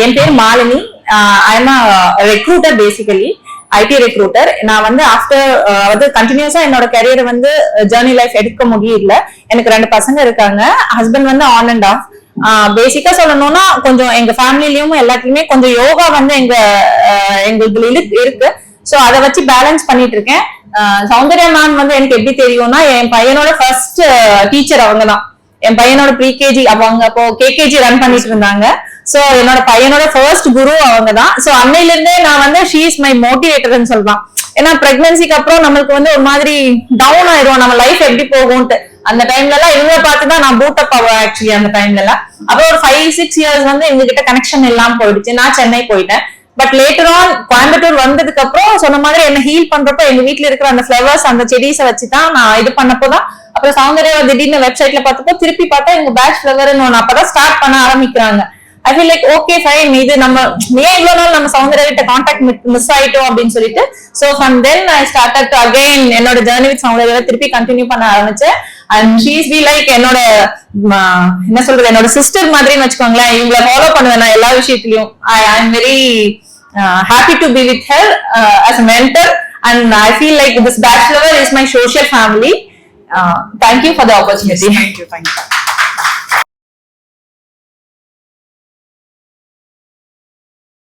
என் பேர் Malini. I am recruiter, basically IT recruiter. நான் வந்து ஆஃப்டர் கண்டினியூஸா என்னோட கரியரை வந்து ஜேர்னி லைஃப் எடுக்க முடியல. எனக்கு 2 பசங்க இருக்காங்க. ஹஸ்பண்ட் வந்து ஆன் அண்ட் ஆஃப். பேசிக்கா சொல்லணும்னா கொஞ்சம் எங்க ஃபேமிலிலயும் எல்லாத்துலயுமே கொஞ்சம் யோகா வந்து எங்களுக்கு இருக்கு. சோ அதை வச்சு பேலன்ஸ் பண்ணிட்டு இருக்கேன். சௌந்தர்யா மேம் வந்து எனக்கு எப்படி தெரியும்னா, என் பையனோட ஃபர்ஸ்ட் டீச்சர் அவங்க தான். என் பையனோட ப்ரீகேஜி அவங்க அப்போ கேகேஜி ரன் பண்ணிட்டு இருந்தாங்க. சோ என்னோட பையனோட ஃபர்ஸ்ட் குரு அவங்க தான். சோ அன்னையில இருந்தே நான் வந்து ஷீ இஸ் மை மோட்டிவேட்டர்னு சொல்லலாம். ஏன்னா பிரெக்னன்சிக்கு அப்புறம் நம்மளுக்கு வந்து ஒரு மாதிரி டவுன் ஆயிடும், நம்ம லைஃப் எப்படி போகும்ட்டு. அந்த டைம்ல எல்லாம் இவங்க பார்த்துதான் நான் பூட் அப் ஆவேன் ஆக்சுவலி. அந்த டைம்ல எல்லாம் அப்புறம் ஒரு 5-6 இயர்ஸ் வந்து எங்க கிட்ட கனெக்ஷன் இல்லாம போயிடுச்சு. நான் சென்னை போயிட்டேன். பட் லேட்டர் ஆன் கோயம்புத்தூர் வந்ததுக்கு அப்புறம் சொன்ன மாதிரி என்ன ஹீல் பண்றப்போ எங்க வீட்டுல இருக்கிற அந்த ஃபிளவர்ஸ், அந்த செடிஸை வச்சுதான் நான் இது பண்ணப்போதான். அப்புறம் சௌந்தர்யா திடீர்னு வெப்சைட்ல பார்த்தப்போ திருப்பி பார்த்தா எங்க பேட்ச் ஃபிளவர்னு ஒண்ணு அப்பதான் ஸ்டார்ட் பண்ண ஆரம்பிக்கிறாங்க. I feel like okay fine, இது நம்ம ஏன் இவ்வளவு நாள் நம்ம சௌந்தர்யா கிட்ட கான்டாக்ட் மிஸ் ஆயிட்டோம் அப்படின்னு சொல்லிட்டு. So from then I started to again என்னோட ஜர்னி வித் சௌந்தர்யா திருப்பி கண்டினியூ பண்ண ஆரம்பிச்சேன். And she is be like என்னோட என்ன சொல்றது, என்னோட சிஸ்டர் மாதிரின்னு வச்சுக்கோங்களேன். இவங்களை ஃபாலோ பண்ணுவேன் நான் எல்லா விஷயத்திலயும். I am very happy to be with her as a mentor, and I feel like this batch lover is my social family. Thank you for the opportunity. Thank you.